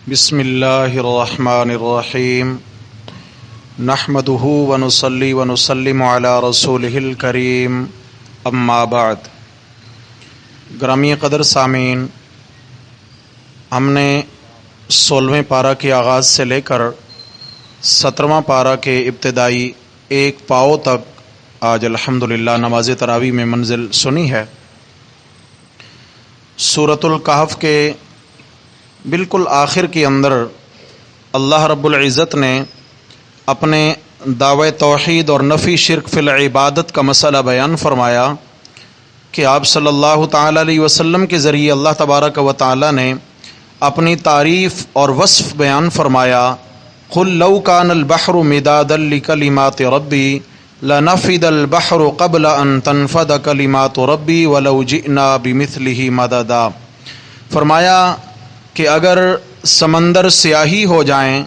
بسم اللہ الرحمن الرحیم نحمدہ ونصلی ونسلم علی رسولہ الکریم اما بعد۔ گرامی قدر سامعین، ہم نے 16ویں پارہ کے آغاز سے لے کر 17واں پارہ کے ابتدائی ایک پاؤ تک آج الحمدللہ نماز تراویح میں منزل سنی ہے۔ سورۃ الکہف کے بالکل آخر کے اندر اللہ رب العزت نے اپنے دعوی توحید اور نفی شرک فی العبادت کا مسئلہ بیان فرمایا کہ آپ صلی اللہ تعالی علیہ وسلم کے ذریعے اللہ تبارک و تعالی نے اپنی تعریف اور وصف بیان فرمایا۔ قل لو کان البحر مدادا لکلمات ربی لنفد البحر قبل ان تنفد کلمات ربی ولو جئنا بمثلہ مددا۔ فرمایا کہ اگر سمندر سیاہی ہو جائیں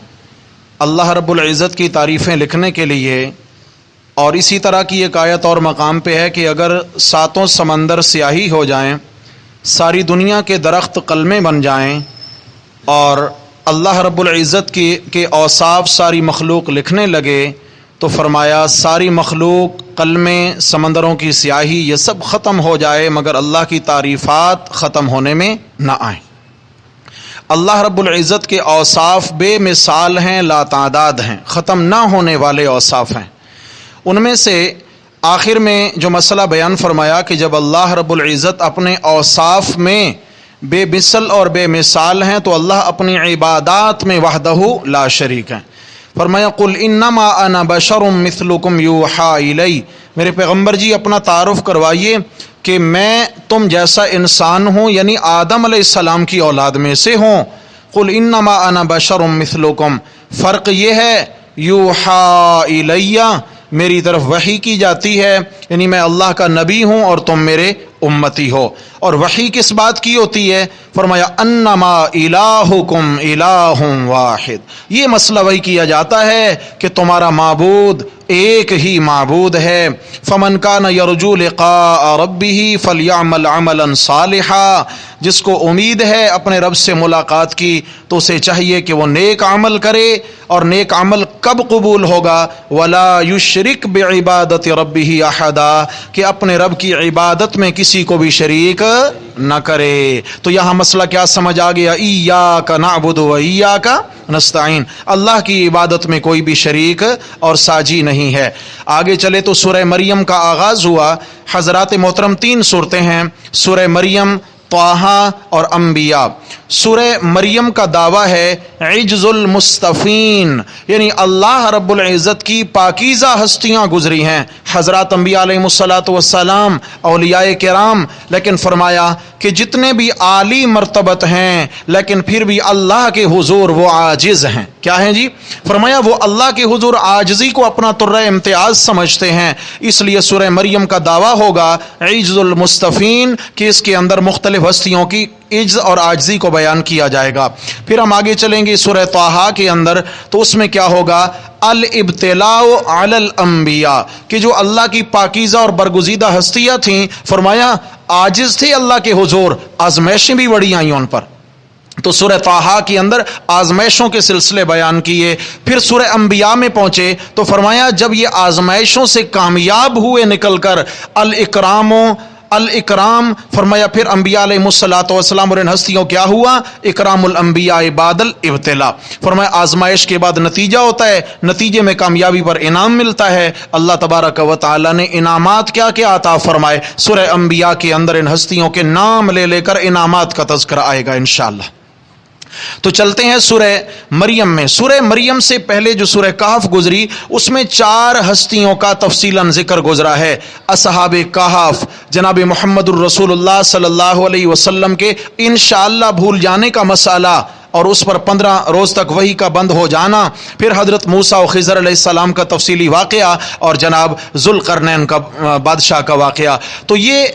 اللہ رب العزت کی تعریفیں لکھنے کے لیے، اور اسی طرح کی ایک آیت اور مقام پہ ہے کہ اگر 7 سمندر سیاہی ہو جائیں، ساری دنیا کے درخت قلمیں بن جائیں اور اللہ رب العزت کے اوصاف ساری مخلوق لکھنے لگے، تو فرمایا ساری مخلوق، قلمیں، سمندروں کی سیاہی، یہ سب ختم ہو جائے مگر اللہ کی تعریفات ختم ہونے میں نہ آئیں۔ اللہ رب العزت کے اوصاف بے مثال ہیں، لا تعداد ہیں، ختم نہ ہونے والے اوصاف ہیں۔ ان میں سے آخر میں جو مسئلہ بیان فرمایا کہ جب اللہ رب العزت اپنے اوصاف میں بے مثل اور بے مثال ہیں تو اللہ اپنی عبادات میں وحدہ لا شریک ہیں۔ فرمایا قل انما انا بشر مثلکم یوحی الی، میرے پیغمبر جی اپنا تعارف کروائیے کہ میں تم جیسا انسان ہوں، یعنی آدم علیہ السلام کی اولاد میں سے ہوں۔ قل انما انا بشر مثلکم، فرق یہ ہے یوحی الی، میری طرف وحی کی جاتی ہے، یعنی میں اللہ کا نبی ہوں اور تم میرے امتی ہو۔ اور وحی کس بات کی ہوتی ہے؟ فرمایا انما الہکم الہ واحد، یہ مسئلہ وہی کیا جاتا ہے کہ تمہارا معبود ایک ہی معبود ہے۔ فمن کان یرجو لقاء ربہ فلیعمل عملا صالحا، جس کو امید ہے اپنے رب سے ملاقات کی تو اسے چاہیے کہ وہ نیک عمل کرے، اور نیک عمل کب قبول ہوگا؟ ولا یشرک بعبادت ربہ احدا، کہ اپنے رب کی عبادت میں کسی کو بھی شریک نہ کرے۔ تو یہاں مسئلہ کیا سمجھ آ گیا؟ ایاک نعبد و ایاک نستعین، اللہ کی عبادت میں کوئی بھی شریک اور ساجی نہیں ہے۔ آگے چلے تو سورہ مریم کا آغاز ہوا۔ حضرات محترم 3 صورتیں ہیں، سورہ مریم، طٰہٰ اور انبیاء۔ سورہ مریم کا دعویٰ ہے عجز المصطفین، یعنی اللہ رب العزت کی پاکیزہ ہستیاں گزری ہیں، حضرات انبیاء علیہ الصلاۃ والسلام، اولیاء کرام، لیکن فرمایا کہ جتنے بھی عالی مرتبت ہیں لیکن پھر بھی اللہ کے حضور وہ عاجز ہیں۔ کیا ہیں جی؟ فرمایا وہ اللہ کے حضور عاجزی کو اپنا طرہ امتیاز سمجھتے ہیں، اس لیے سورہ مریم کا دعویٰ ہوگا عجز المصطفین، کہ اس کے اندر مختلف ہستیوں کی عجز اور عاجزی کو بیان کیا جائے گا۔ پھر ہم آگے چلیں گے سورہ طٰہٰ کے اندر، تو اس میں کیا ہوگا؟ الابتلاء علی الانبیاء، کہ جو اللہ کی پاکیزہ اور برگزیدہ ہستیاں تھیں، فرمایا عاجز تھے اللہ کے حضور، آزمائشیں بھی بڑی آئیں ان پر۔ تو سورہ طٰہٰ کے اندر آزمائشوں کے سلسلے بیان کیے۔ پھر سورہ انبیاء میں پہنچے تو فرمایا جب یہ آزمائشوں سے کامیاب ہوئے نکل کر، الاکرام، فرمایا پھر انبیاء علیہ الصلاۃ والسلام اور ان ہستیوں کیا ہوا؟ اکرام الانبیاء بعد الابتلاء، فرمایا آزمائش کے بعد نتیجہ ہوتا ہے، نتیجے میں کامیابی پر انعام ملتا ہے۔ اللہ تبارک و تعالی نے انعامات کیا کیا عطا فرمائے، سورہ انبیاء کے اندر ان ہستیوں کے نام لے لے کر انعامات کا تذکرہ آئے گا انشاءاللہ۔ تو چلتے ہیں سورہ مریم میں۔ سورہ مریم سے پہلے جو سورہ کہف گزری اس میں 4 ہستیوں کا تفصیلاً ذکر گزرا ہے۔ اصحاب کہف، جناب محمد الرسول اللہ صلی اللہ علیہ وسلم کے انشاءاللہ بھول جانے کا مسئلہ اور اس پر 15 روز تک وحی کا بند ہو جانا، پھر حضرت موسیٰ و خضر علیہ السلام کا تفصیلی واقعہ، اور جناب ذوالقرنین کا بادشاہ کا واقعہ۔ تو یہ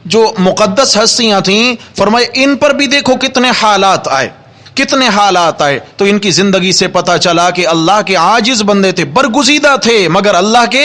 جو مقدس ہستیاں تھیں، فرمائے ان پر بھی دیکھو کتنے حالات آئے، کتنے حالات آئے، تو ان کی زندگی سے پتہ چلا کہ اللہ کے عاجز بندے تھے، برگزیدہ تھے مگر اللہ کے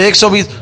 120।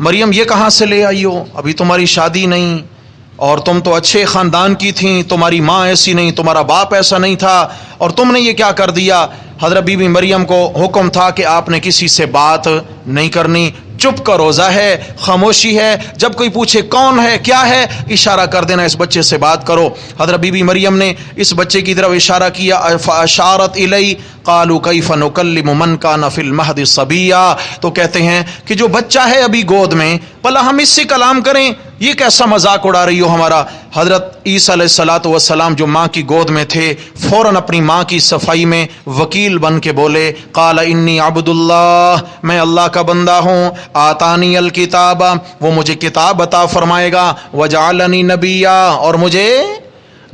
مریم یہ کہاں سے لے آئی ہو؟ ابھی تمہاری شادی نہیں، اور تم تو اچھے خاندان کی تھیں، تمہاری ماں ایسی نہیں، تمہارا باپ ایسا نہیں تھا، اور تم نے یہ کیا کر دیا؟ حضرت بی بی مریم کو حکم تھا کہ آپ نے کسی سے بات نہیں کرنی، چپ کا روزہ ہے، خاموشی ہے، جب کوئی پوچھے کون ہے کیا ہے اشارہ کر دینا اس بچے سے بات کرو۔ حضرت بی بی مریم نے اس بچے کی طرف اشارہ کیا، فاشارت الی قالوا کیف نکلم من کان فی المہد صبیا، تو کہتے ہیں کہ جو بچہ ہے ابھی گود میں، بھلا ہم اس سے کلام کریں؟ یہ کیسا مذاق اڑا رہی ہو ہمارا؟ حضرت عیسیٰ علیہ السلام جو ماں کی گود میں تھے، فوراً اپنی ماں کی صفائی میں وکیل بن کے بولے، قال انی عبد اللہ، میں اللہ کا بندہ ہوں، آتانی الکتاب، وہ مجھے کتاب عطا فرمائے گا، وجعلنی نبیا، اور مجھے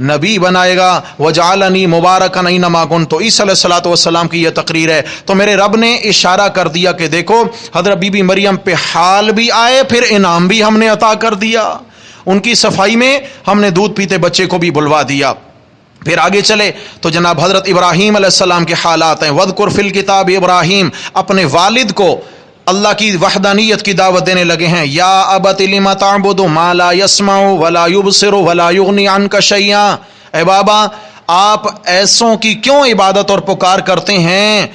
نبی بنائے گا، وجعلنی مبارکن اینما کنت، تو عیسیٰ علیہ السلام کی یہ تقریر ہے۔ تو میرے رب نے اشارہ کر دیا کہ دیکھو حضرت بی بی مریم پہ حال بھی آئے، پھر انعام بھی ہم نے عطا کر دیا، ان کی صفائی میں ہم نے دودھ پیتے بچے کو بھی بلوا دیا۔ پھر آگے چلے تو جناب حضرت ابراہیم علیہ السلام کے حالات ہیں، وَذْكُرْ فِي الْكِتَابِ ابراہیم، اپنے والد کو اللہ کی وحدانیت کی دعوت دینے لگے ہیں، یا ابت لم تعبد ما لا يسمع ولا يبصر ولا يغني عنك شيئا، اے بابا آپ ایسوں کی کیوں عبادت اور پکار کرتے ہیں؟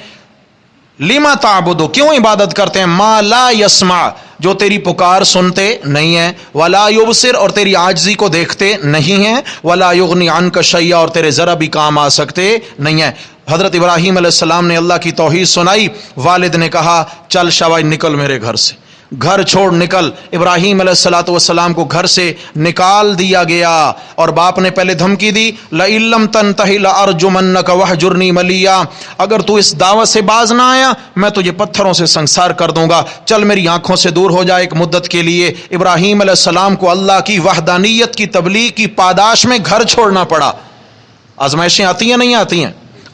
لما تعبدو، کیوں عبادت کرتے ہیں؟ ما لا يسمع، جو تیری پکار سنتے نہیں ہیں، ولا يبصر، اور تیری عاجزی کو دیکھتے نہیں ہیں، ولا يغني عنك شيئا، اور تیرے ذرا بھی کام آ سکتے نہیں ہیں۔ حضرت ابراہیم علیہ السلام نے اللہ کی توحید سنائی، والد نے کہا چل شاباش نکل میرے گھر سے، گھر چھوڑ نکل۔ ابراہیم علیہ السلام کو گھر سے نکال دیا گیا، اور باپ نے پہلے دھمکی دی، لئن لم تنتہی لارجمنک وہجرنی ملیا، اگر تو اس دعوت سے باز نہ آیا میں تجھے پتھروں سے سنسار کر دوں گا، چل میری آنکھوں سے دور ہو جائے ایک مدت کے لیے۔ ابراہیم علیہ السلام کو اللہ کی وحدانیت کی تبلیغ کی پاداش میں گھر چھوڑنا پڑا۔ آزمائشیں آتی ہیں نہیں آتی ہیں؟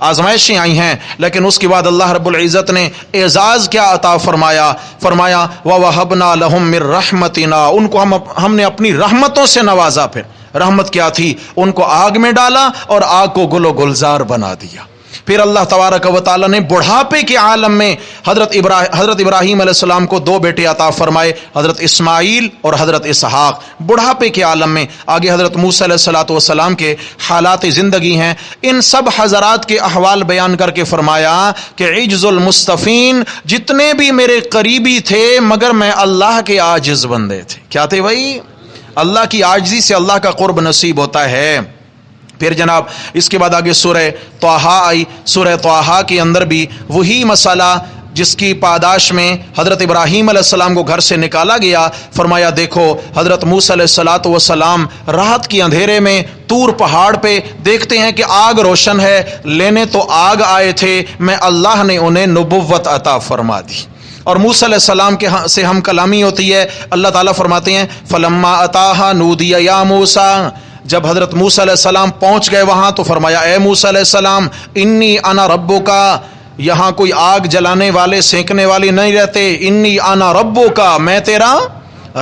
آزمائشیں آئی ہیں، لیکن اس کے بعد اللہ رب العزت نے اعزاز کیا عطا فرمایا؟ فرمایا وَوَهَبْنَا لَهُم مِّن رَحْمَتِنَا، ان کو ہم نے اپنی رحمتوں سے نوازا۔ پھر رحمت کیا تھی؟ ان کو آگ میں ڈالا اور آگ کو گل و گلزار بنا دیا۔ پھر اللہ تبارک و تعالیٰ نے بڑھاپے کے عالم میں حضرت ابراہیم علیہ السلام کو دو بیٹے عطا فرمائے، حضرت اسماعیل اور حضرت اسحاق، بڑھاپے کے عالم میں۔ آگے حضرت موسیٰ علیہ السلام کے حالات زندگی ہیں، ان سب حضرات کے احوال بیان کر کے فرمایا کہ عجز المستفین، جتنے بھی میرے قریبی تھے مگر میں اللہ کے عاجز بندے تھے۔ کیا تھے بھائی؟ اللہ کی عاجزی سے اللہ کا قرب نصیب ہوتا ہے۔ پھر جناب اس کے بعد آگے سورہ طٰہٰ آئی، سورہ طٰہٰ کے اندر بھی وہی مسئلہ جس کی پاداش میں حضرت ابراہیم علیہ السلام کو گھر سے نکالا گیا۔ فرمایا دیکھو حضرت موسیٰ علیہ السلام رات کے اندھیرے میں طور پہاڑ پہ دیکھتے ہیں کہ آگ روشن ہے، لینے تو آگ آئے تھے، میں اللہ نے انہیں نبوت عطا فرما دی۔ اور موسیٰ علیہ السلام کے سے ہم کلامی ہوتی ہے، اللہ تعالیٰ فرماتے ہیں فلما اتاہا نودی یا موسیٰ، جب حضرت موسیٰ علیہ السلام پہنچ گئے وہاں تو فرمایا اے موسیٰ علیہ السلام انی انا ربک، یہاں کوئی آگ جلانے والے سینکنے والے نہیں رہتے، انی انا ربک، میں تیرا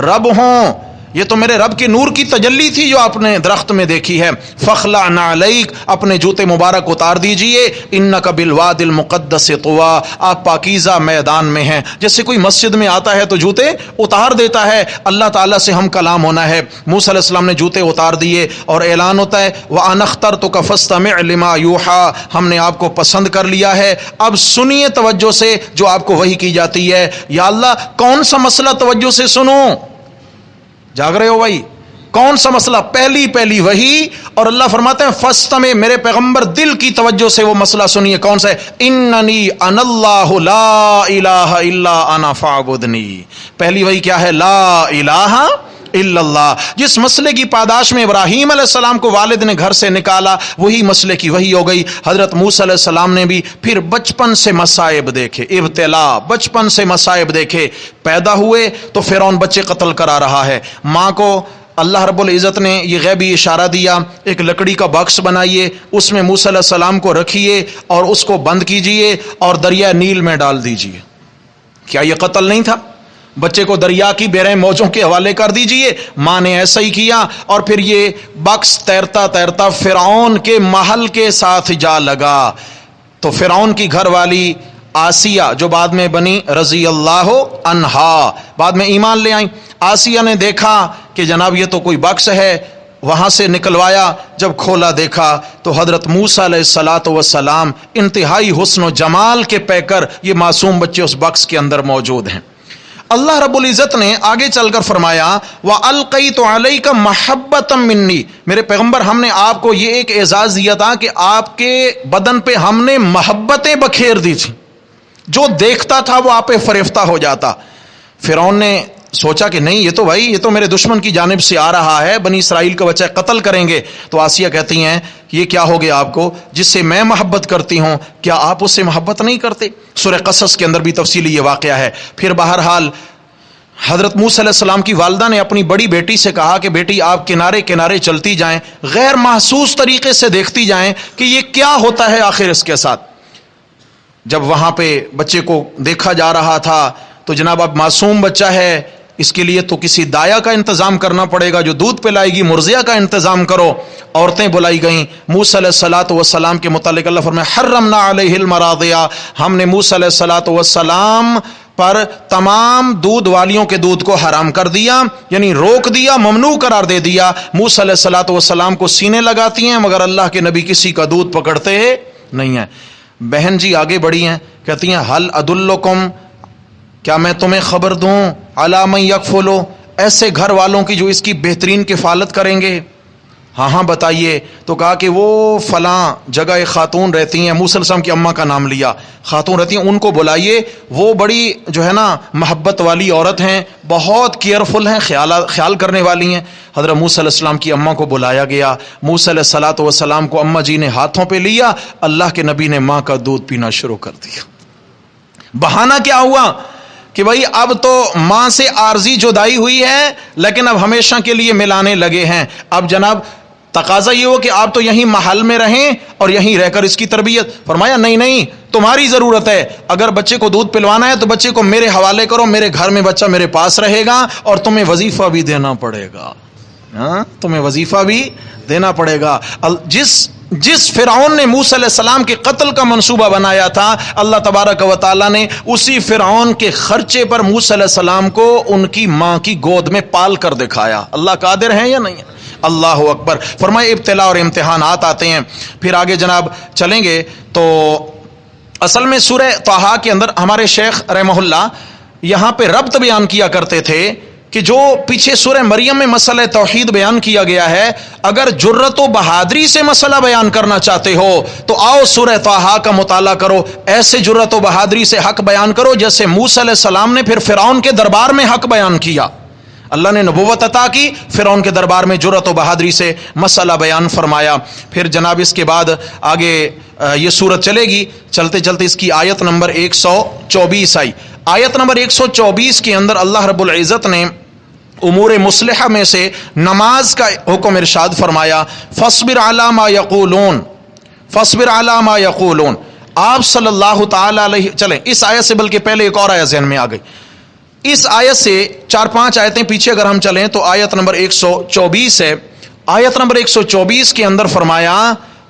رب ہوں۔ یہ تو میرے رب کے نور کی تجلی تھی جو آپ نے درخت میں دیکھی ہے۔ فخلع نعلیک، اپنے جوتے مبارک اتار دیجئے، انک بالوادی المقدس طویٰ، آپ پاکیزہ میدان میں ہیں۔ جیسے کوئی مسجد میں آتا ہے تو جوتے اتار دیتا ہے، اللہ تعالیٰ سے ہم کلام ہونا ہے۔ موسیٰ علیہ السلام نے جوتے اتار دیے اور اعلان ہوتا ہے وَأَنَا اخْتَرْتُكَ فَاسْتَمِعْ لِمَا يُوحَىٰ، ہم نے آپ کو پسند کر لیا ہے، اب سنیے توجہ سے جو آپ کو وحی کی جاتی ہے۔ یا اللہ کون سا مسئلہ توجہ سے سنوں؟ جاگ رہے ہو بھائی؟ کون سا مسئلہ؟ پہلی وحی، اور اللہ فرماتے ہیں فاستمع، میرے پیغمبر دل کی توجہ سے وہ مسئلہ سنیے۔ کون سا ہے؟ اننی انا اللہ لا الہ الا انا فاعبدنی۔ پہلی وحی کیا ہے؟ لا الہ الا اللہ۔ جس مسئلے کی پاداش میں ابراہیم علیہ السلام کو والد نے گھر سے نکالا، وہی مسئلے کی وحی ہو گئی۔ حضرت موسیٰ علیہ السلام نے بھی پھر بچپن سے مصائب دیکھے، ابتلا، بچپن سے مصائب دیکھے۔ پیدا ہوئے تو فرعون بچے قتل کرا رہا ہے، ماں کو اللہ رب العزت نے یہ غیبی اشارہ دیا، ایک لکڑی کا باکس بنائیے، اس میں موسیٰ علیہ السلام کو رکھیے اور اس کو بند کیجئے اور دریا نیل میں ڈال دیجئے۔ کیا یہ قتل نہیں تھا؟ بچے کو دریا کی بحرین موجوں کے حوالے کر دیجئے۔ ماں نے ایسا ہی کیا، اور پھر یہ باکس تیرتا تیرتا فرعون کے محل کے ساتھ جا لگا، تو فرعون کی گھر والی آسیہ جو بعد میں بنی رضی اللہ عنہا، بعد میں ایمان لے آئیں، آسیہ نے دیکھا کہ جناب یہ تو کوئی بکس ہے، وہاں سے نکلوایا، جب کھولا دیکھا تو حضرت موسیٰ علیہ الصلاۃ والسلام انتہائی حسن و جمال کے پیکر یہ معصوم بچے اس بکس کے اندر موجود ہیں۔ اللہ رب العزت نے آگے چل کر فرمایا وَأَلْقَيْتُ عَلَيْكَ مَحَبَّةً مِّنِّي، میرے پیغمبر ہم نے آپ کو یہ ایک اعزاز دیا تھا کہ آپ کے بدن پہ ہم نے محبتیں بکھیر دی تھی، جو دیکھتا تھا وہ آپ پہ فریفتہ ہو جاتا۔ فرعون نے سوچا کہ نہیں، یہ تو میرے دشمن کی جانب سے آ رہا ہے، بنی اسرائیل کا بچہ قتل کریں گے۔ تو آسیہ کہتی ہیں کہ یہ کیا ہو گیا آپ کو، جس سے میں محبت کرتی ہوں کیا آپ اس سے محبت نہیں کرتے؟ سورہ قصص کے اندر بھی تفصیلی یہ واقعہ ہے۔ پھر بہرحال حضرت موسیٰ علیہ السلام کی والدہ نے اپنی بڑی بیٹی سے کہا کہ بیٹی آپ کنارے کنارے چلتی جائیں، غیر محسوس طریقے سے دیکھتی جائیں کہ یہ کیا ہوتا ہے آخر اس کے ساتھ۔ جب وہاں پہ بچے کو دیکھا جا رہا تھا تو جناب اب معصوم بچہ ہے، اس کے لیے تو کسی دایا کا انتظام کرنا پڑے گا جو دودھ پلائے گی، مرضیہ کا انتظام کرو۔ عورتیں بلائی گئیں۔ موسیٰ علیہ الصلاۃ والسلام کے متعلق اللہ فرمائے حرمنا علیہ المراضع، ہم نے موسیٰ علیہ الصلاۃ والسلام پر تمام دودھ والیوں کے دودھ کو حرام کر دیا، یعنی روک دیا، ممنوع قرار دے دیا۔ موسیٰ علیہ الصلاۃ والسلام کو سینے لگاتی ہیں مگر اللہ کے نبی کسی کا دودھ پکڑتے نہیں ہیں۔ بہن جی آگے بڑھی ہیں، کہتی ہیں حل ادلکم، کیا میں تمہیں خبر دوں علی من یکفلو، ایسے گھر والوں کی جو اس کی بہترین کفالت کریں گے؟ ہاں ہاں بتائیے۔ تو کہا کہ وہ فلاں جگہ ایک خاتون رہتی ہیں، موسیٰ علیہ السلام کی اماں کا نام لیا، خاتون رہتی ہیں، ان کو بلائیے، وہ بڑی جو ہے نا محبت والی عورت ہیں، بہت کیئرفل ہیں، خیال کرنے والی ہیں۔ حضرت موسیٰ علیہ السلام کی اماں کو بلایا گیا، موسیٰ علیہ الصلاۃ والسلام کو اماں جی نے ہاتھوں پہ لیا، اللہ کے نبی نے ماں کا دودھ پینا شروع کر دیا۔ بہانہ کیا ہوا کہ بھائی اب تو ماں سے عارضی جدائی ہوئی ہے لیکن اب ہمیشہ کے لیے ملانے لگے ہیں۔ اب جناب تقاضا یہ ہو کہ آپ تو یہیں محل میں رہیں اور یہیں رہ کر اس کی تربیت۔ فرمایا نہیں، تمہاری ضرورت ہے، اگر بچے کو دودھ پلوانا ہے تو بچے کو میرے حوالے کرو، میرے گھر میں بچہ میرے پاس رہے گا اور تمہیں وظیفہ بھی دینا پڑے گا۔ تمہیں وظیفہ بھی دینا پڑے گا۔ جس فرعون نے موسیٰ علیہ السلام کے قتل کا منصوبہ بنایا تھا، اللہ تبارک و تعالیٰ نے اسی فرعون کے خرچے پر موسیٰ علیہ السلام کو ان کی ماں کی گود میں پال کر دکھایا۔ اللہ قادر ہے یا نہیں ہے؟ اللہ اکبر۔ فرمائے ابتلا اور امتحانات آتے ہیں۔ پھر آگے جناب چلیں گے تو اصل میں سورہ طٰہٰ کے اندر ہمارے شیخ رحمہ اللہ یہاں پہ ربط بیان کیا کرتے تھے کہ جو پیچھے سورہ مریم میں مسئلہ توحید بیان کیا گیا ہے، اگر جرت و بہادری سے مسئلہ بیان کرنا چاہتے ہو تو آؤ سورہ طٰہٰ کا مطالعہ کرو، ایسے جرت و بہادری سے حق بیان کرو جیسے موسیٰ علیہ السلام نے پھر فرعون کے دربار میں حق بیان کیا۔ اللہ نے نبوت عطا کی، فرعون کے دربار میں جرت و بہادری سے مسئلہ بیان فرمایا۔ پھر جناب اس کے بعد آگے یہ سورت چلے گی، چلتے چلتے اس کی آیت نمبر 124 آئی۔ آیت نمبر 124 کے اندر اللہ رب العزت نے امور مصلحہ میں سے نماز کا حکم ارشاد فرمایا، فاصبر علی ما یقولون، فاصبر علی ما یقولون۔ آپ صلی اللہ تعالی علیہ، چلیں اس آیت سے بلکہ پہلے ایک اور آیت ذہن میں آ گئی۔ اس آیت سے 4-5 آیتیں پیچھے اگر ہم چلیں تو آیت نمبر 124 ہے۔ آیت نمبر 124 کے اندر فرمایا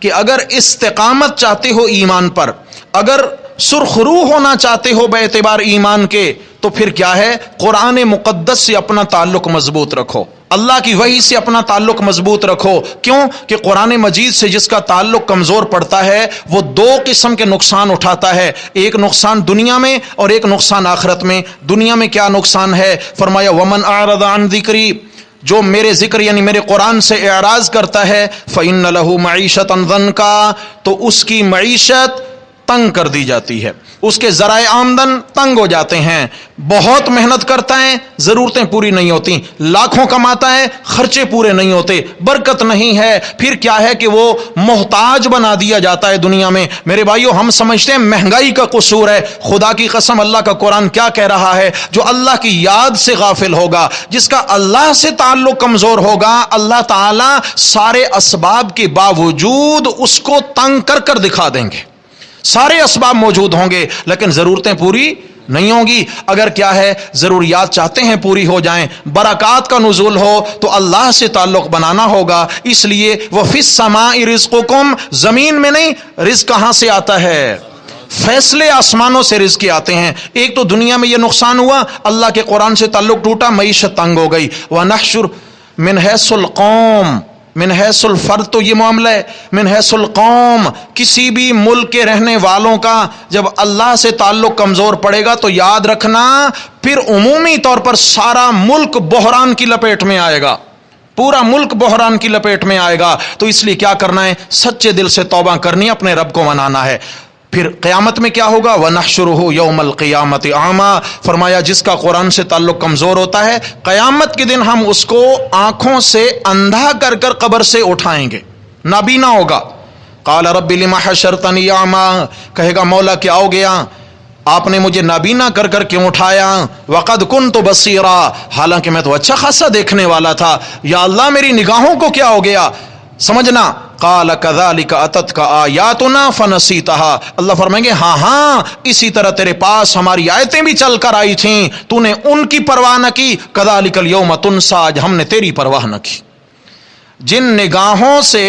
کہ اگر استقامت چاہتے ہو ایمان پر، اگر سرخرو ہونا چاہتے ہو بے اعتبار ایمان کے، تو پھر کیا ہے، قرآن مقدس سے اپنا تعلق مضبوط رکھو، اللہ کی وحی سے اپنا تعلق مضبوط رکھو۔ کیوں کہ قرآن مجید سے جس کا تعلق کمزور پڑتا ہے وہ 2 قسم کے نقصان اٹھاتا ہے، ایک نقصان دنیا میں اور ایک نقصان آخرت میں۔ دنیا میں کیا نقصان ہے؟ فرمایا ومن اعرض عن ذکری، جو میرے ذکر یعنی میرے قرآن سے اعراض کرتا ہے، فإن له معیشۃ ضنکا، تو اس کی معیشت تنگ کر دی جاتی ہے، اس کے ذرائع آمدن تنگ ہو جاتے ہیں، بہت محنت کرتا ہے ضرورتیں پوری نہیں ہوتی، لاکھوں کماتا ہے خرچے پورے نہیں ہوتے، برکت نہیں ہے، پھر کیا ہے کہ وہ محتاج بنا دیا جاتا ہے دنیا میں۔ میرے بھائیو ہم سمجھتے ہیں مہنگائی کا قصور ہے، خدا کی قسم اللہ کا قرآن کیا کہہ رہا ہے، جو اللہ کی یاد سے غافل ہوگا، جس کا اللہ سے تعلق کمزور ہوگا، اللہ تعالی سارے اسباب کے باوجود اس کو تنگ کر کر دکھا دیں گے۔ سارے اسباب موجود ہوں گے لیکن ضرورتیں پوری نہیں ہوں گی۔ اگر کیا ہے ضروریات چاہتے ہیں پوری ہو جائیں، برکات کا نزول ہو تو اللہ سے تعلق بنانا ہوگا۔ اس لیے وَفِي السَّمَاءِ رِزْقُكُمْ، زمین میں نہیں، رزق کہاں سے آتا ہے؟ فیصلے آسمانوں سے رزق کے آتے ہیں. ایک تو دنیا میں یہ نقصان ہوا, اللہ کے قرآن سے تعلق ٹوٹا, معیشت تنگ ہو گئی. وَنَحْشُرُ مِنْ حَيْثُ الْقَوْمِ من حیث الفرد تو یہ معاملہ ہے, من حیث القوم کسی بھی ملک کے رہنے والوں کا جب اللہ سے تعلق کمزور پڑے گا تو یاد رکھنا پھر عمومی طور پر سارا ملک بحران کی لپیٹ میں آئے گا, پورا ملک بحران کی لپیٹ میں آئے گا. تو اس لیے کیا کرنا ہے, سچے دل سے توبہ کرنی, اپنے رب کو منانا ہے. پھر قیامت میں کیا ہوگا, وَنَحْشُرُهُ يَوْمَ الْقِيَامَةِ أَعْمَى, فرمایا جس کا قرآن سے تعلق کمزور ہوتا ہے قیامت کے دن ہم اس کو آنکھوں سے اندھا کر کر قبر سے اٹھائیں گے, نابینا ہوگا. قَالَ رَبِّ لِمَ حَشَرْتَنِي أَعْمَى, کہے گا مولا کیا ہو گیا, آپ نے مجھے نابینا کر کر کیوں اٹھایا. وَقَدْ كُنْتُ بَصِيرًا, حالانکہ میں تو اچھا خاصا دیکھنے والا تھا, یا اللہ میری نگاہوں کو کیا ہو گیا. سمجھنا, قال كذلك اتتك آیاتنا فنسیتها, اللہ فرمائیں گے ہاں اسی طرح تیرے پاس ہماری آیتیں بھی چل کر آئی تھیں, تو نے ان کی پرواہ نہ کی. كذلك اليوم تنسى, آج ہم نے تیری پرواہ نہ کی. جن نگاہوں سے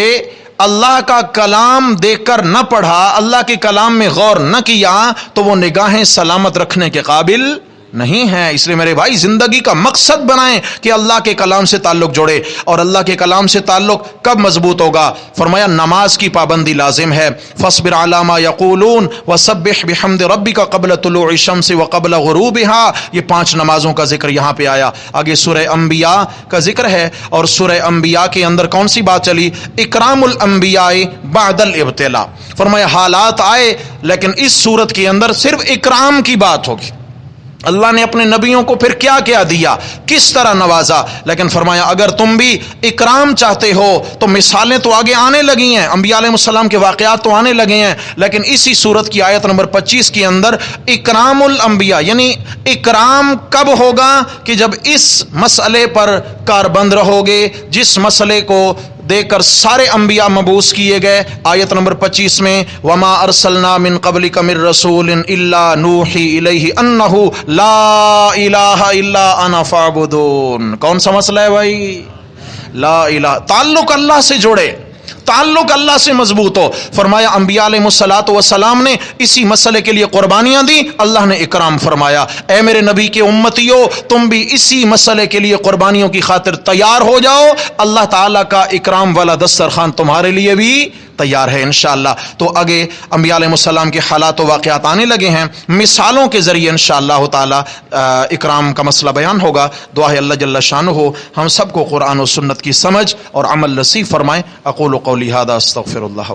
اللہ کا کلام دیکھ کر نہ پڑھا, اللہ کے کلام میں غور نہ کیا, تو وہ نگاہیں سلامت رکھنے کے قابل نہیں ہے. اس لیے میرے بھائی زندگی کا مقصد بنائیں کہ اللہ کے کلام سے تعلق جوڑے. اور اللہ کے کلام سے تعلق کب مضبوط ہوگا, فرمایا نماز کی پابندی لازم ہے. فاصبر علی ما یقولون وسبح بحمد ربک قبل طلوع الشمس وقبل غروبها, یہ 5 نمازوں کا ذکر یہاں پہ آیا. آگے سورہ انبیاء کا ذکر ہے, اور سورہ انبیاء کے اندر کون سی بات چلی, اکرام الانبیاء بعد الابتلاء. فرمایا حالات آئے لیکن اس صورت کے اندر صرف اکرام کی بات ہوگی. اللہ نے اپنے نبیوں کو پھر کیا کیا دیا, کس طرح نوازا. لیکن فرمایا اگر تم بھی اکرام چاہتے ہو تو مثالیں تو آگے آنے لگی ہیں, انبیاء علیہ السلام کے واقعات تو آنے لگے ہیں. لیکن اسی سورت کی آیت نمبر 25 کے اندر اکرام الانبیاء, یعنی اکرام کب ہوگا کہ جب اس مسئلے پر کاربند رہو گے, جس مسئلے کو دیکھ کر سارے انبیاء مبعوث کیے گئے. آیت نمبر 25 میں وما ارسلنا من قبلک من رسول الا نوحی الیہ انہ لا الہ الا انا فاعبدون. کون سا مسئلہ ہے بھائی, لا الہ, تعلق اللہ سے جوڑے, تعلق اللہ سے مضبوط ہو. فرمایا انبیاء علیہ الصلوۃ والسلام نے اسی مسئلے کے لیے قربانیاں دی, اللہ نے اکرام فرمایا. اے میرے نبی کے امتیو, تم بھی اسی مسئلے کے لیے قربانیوں کی خاطر تیار ہو جاؤ, اللہ تعالیٰ کا اکرام والا دسترخوان تمہارے لیے بھی تیار ہے انشاءاللہ. تو آگے انبیاء علیہ السلام کے حالات و واقعات آنے لگے ہیں, مثالوں کے ذریعے انشاءاللہ تعالی اکرام کا مسئلہ بیان ہوگا. دعا ہے اللہ جل شانہ ہم سب کو قرآن و سنت کی سمجھ اور عمل نصیب فرمائے. اقول قولی ھذا استغفر اللہ.